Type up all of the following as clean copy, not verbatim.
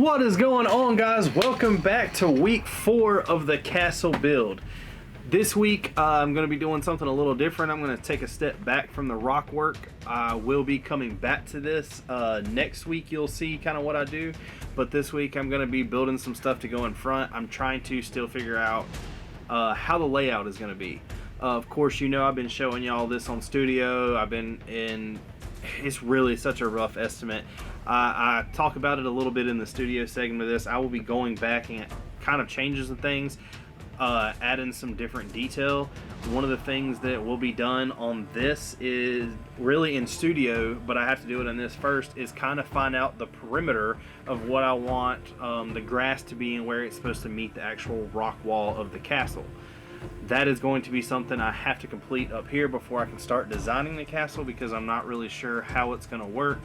What is going on, guys? Welcome back to week 4 of the castle build. This week I'm going to be doing something a little different. I'm going to take a step back from the rock work. I will be coming back to this next week. You'll see kind of what I do, but this week I'm going to be building some stuff to go in front. I'm trying to still figure out how the layout is going to be. Of course, you know, I've been showing y'all this on studio. It's really such a rough estimate. I talk about it a little bit in the studio segment of this. I will be going back and kind of changing some things, adding some different detail. One of the things that will be done on this is really in studio, but I have to do it on this first, is kind of find out the perimeter of what I want the grass to be and where it's supposed to meet the actual rock wall of the castle. That is going to be something I have to complete up here before I can start designing the castle, because I'm not really sure how it's going to work.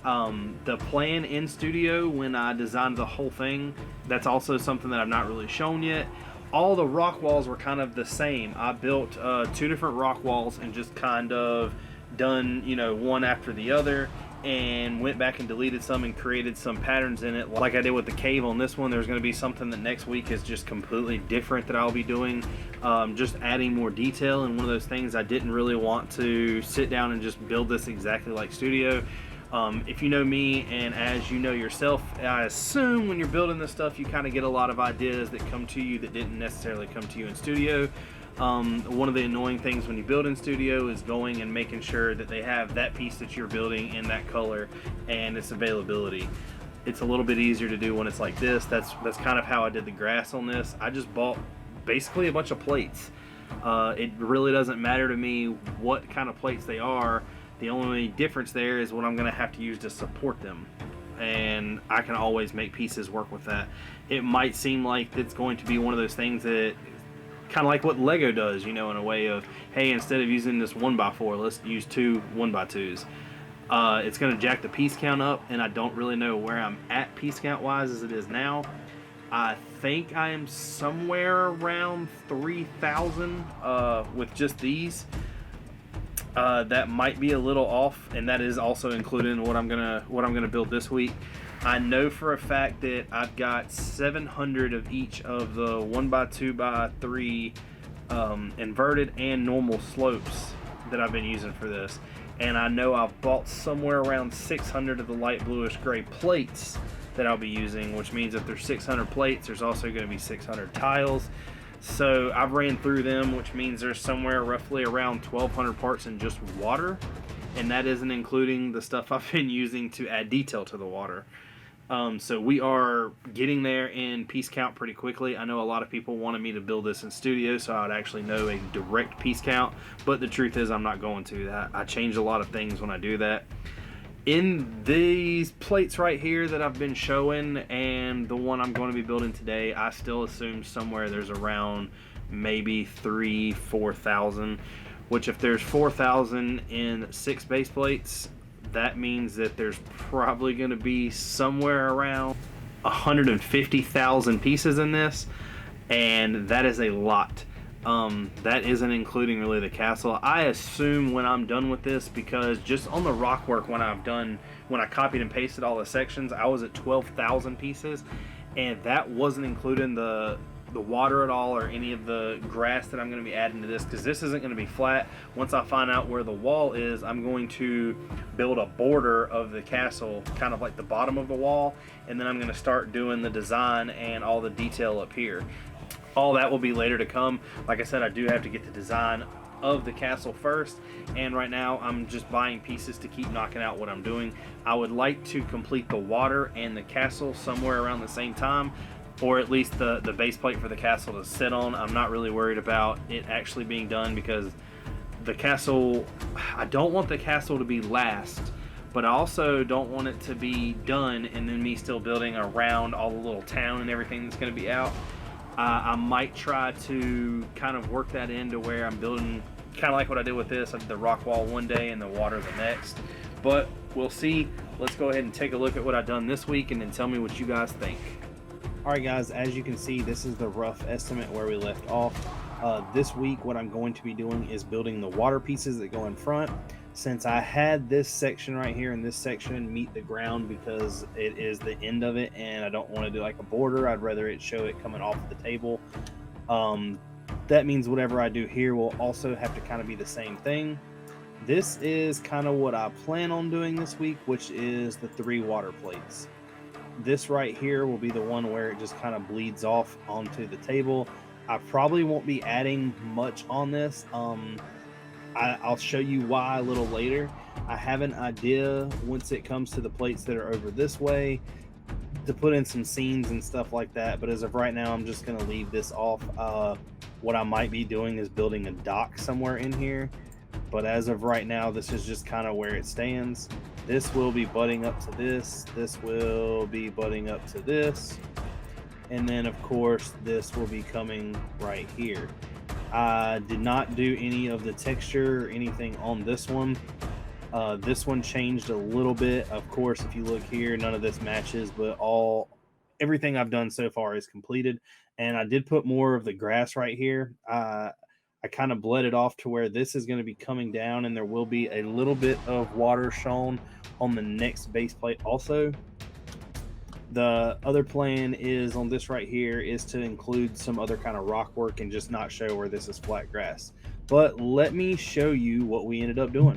The plan in studio when I designed the whole thing, that's also something that I've not really shown yet. All the rock walls were kind of the same. I built 2 different rock walls and just kind of done, you know, one after the other, and went back and deleted some and created some patterns in it like I did with the cave on this one. There's going to be something that next week is just completely different that I'll be doing, just adding more detail. And one of those things, I didn't really want to sit down and just build this exactly like studio. If you know me, and as you know yourself, I assume when you're building this stuff you kind of get a lot of ideas that come to you that didn't necessarily come to you in studio. One of the annoying things when you build in studio is going and making sure that they have that piece that you're building in that color and its availability. It's a little bit easier to do when it's like this. That's kind of how I did the grass on this. I just bought basically a bunch of plates. It really doesn't matter to me what kind of plates they are. The only difference there is what I'm going to have to use to support them, and I can always make pieces work with that. It might seem like it's going to be one of those things that kind of like what Lego does, you know, in a way of, hey, instead of using this 1x4, let's use 2 1x2s. It's going to jack the piece count up, and I don't really know where I'm at piece count wise as it is now. I think I am somewhere around 3,000 with just these. That might be a little off, and that is also included in what I'm gonna build this week. I know for a fact that I've got 700 of each of the 1x2x3 inverted and normal slopes that I've been using for this, and I know I've bought somewhere around 600 of the light bluish gray plates that I'll be using, which means if there's 600 plates, there's also going to be 600 tiles. So I've ran through them, which means there's somewhere roughly around 1,200 parts in just water, and that isn't including the stuff I've been using to add detail to the water. So we are getting there in piece count pretty quickly. I know a lot of people wanted me to build this in studio so I'd actually know a direct piece count, but the truth is I'm not going to that. I change a lot of things when I do that. In these plates right here that I've been showing and the one I'm going to be building today, I still assume somewhere there's around maybe 4,000, which if there's 4,000 in 6 base plates, that means that there's probably going to be somewhere around 150,000 pieces in this, and that is a lot. That isn't including really the castle. I assume when I'm done with this, because just on the rock work when I copied and pasted all the sections, I was at 12,000 pieces, and that wasn't including the water at all or any of the grass that I'm going to be adding to this, because this isn't going to be flat. Once I find out where the wall is, I'm going to build a border of the castle, kind of like the bottom of the wall, and then I'm going to start doing the design and all the detail up here. All that will be later to come. Like I said, I do have to get the design of the castle first, and right now I'm just buying pieces to keep knocking out what I'm doing. I would like to complete the water and the castle somewhere around the same time, or at least the base plate for the castle to sit on. I'm not really worried about it actually being done, because the castle, I don't want the castle to be last, but I also don't want it to be done and then me still building around all the little town and everything that's going to be out. I might try to kind of work that into where I'm building kind of like what I did with this. I did the rock wall one day and the water the next, but we'll see. Let's go ahead and take a look at what I've done this week and then tell me what you guys think. Alright guys, as you can see, this is the rough estimate where we left off. This week what I'm going to be doing is building the water pieces that go in front. Since I had this section right here and this section meet the ground because it is the end of it and I don't want to do like a border, I'd rather it show it coming off the table. That means whatever I do here will also have to kind of be the same thing. This is kind of what I plan on doing this week, which is the 3 water plates. This right here will be the one where it just kind of bleeds off onto the table. I probably won't be adding much on this. I'll show you why a little later. I have an idea once it comes to the plates that are over this way to put in some scenes and stuff like that, but as of right now I'm just going to leave this off. What I might be doing is building a dock somewhere in here, but as of right now this is just kind of where it stands. This will be butting up to this will be butting up to this, and then of course this will be coming right here. I did not do any of the texture or anything on this one. This one changed a little bit. Of course, if you look here, none of this matches, but everything I've done so far is completed. And I did put more of the grass right here. I kind of bled it off to where this is going to be coming down, and there will be a little bit of water shown on the next base plate also. The other plan is on this right here is to include some other kind of rock work and just not show where this is flat grass. But let me show you what we ended up doing.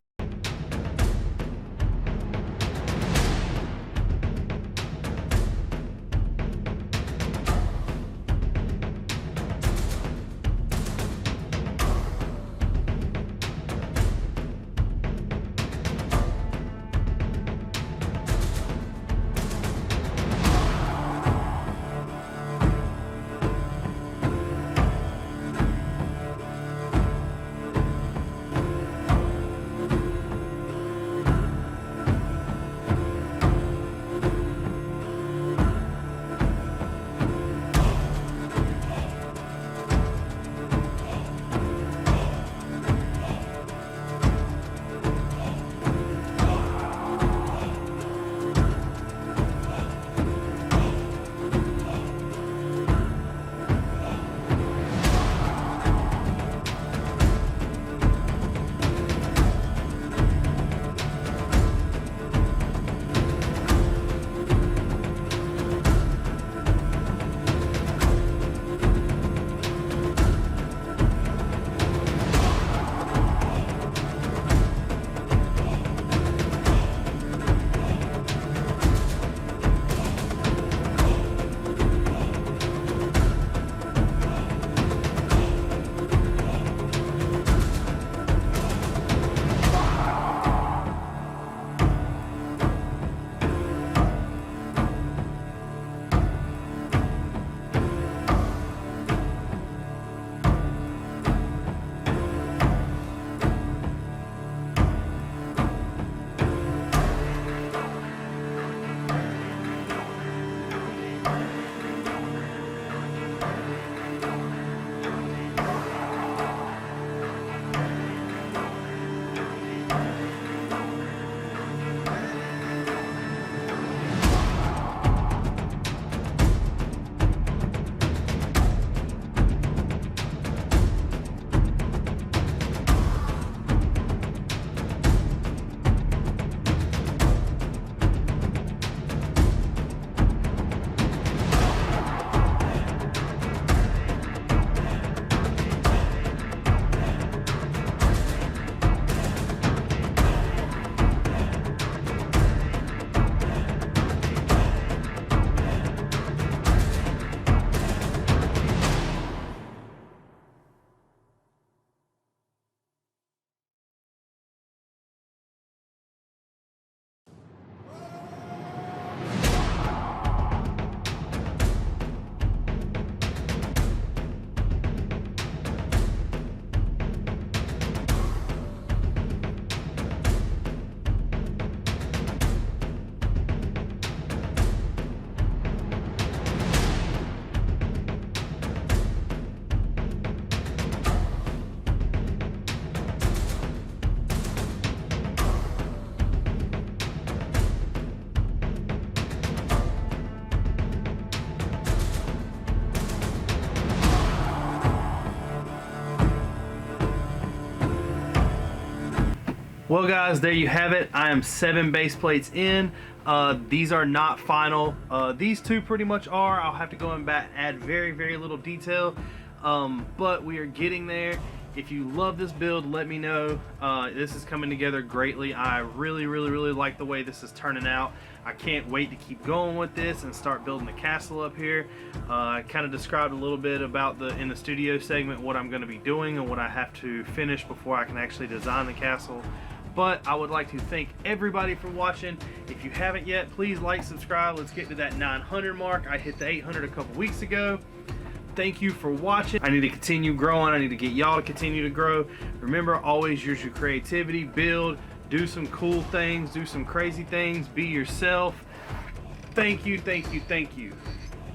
Well guys, there you have it. I am 7 base plates in. These are not final. These 2 pretty much are. I'll have to go in back, add very little detail, but we are getting there. If you love this build, let me know. This is coming together greatly. I really like the way this is turning out. I can't wait to keep going with this and start building the castle up here. I kind of described a little bit about in the studio segment what I'm going to be doing and what I have to finish before I can actually design the castle. But I would like to thank everybody for watching. If you haven't yet, please like, subscribe. Let's get to that 900 mark. I hit the 800 a couple weeks ago. Thank you for watching. I need to continue growing. I need to get y'all to continue to grow. Remember, always use your creativity, build, do some cool things, do some crazy things, be yourself. Thank you.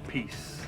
Peace.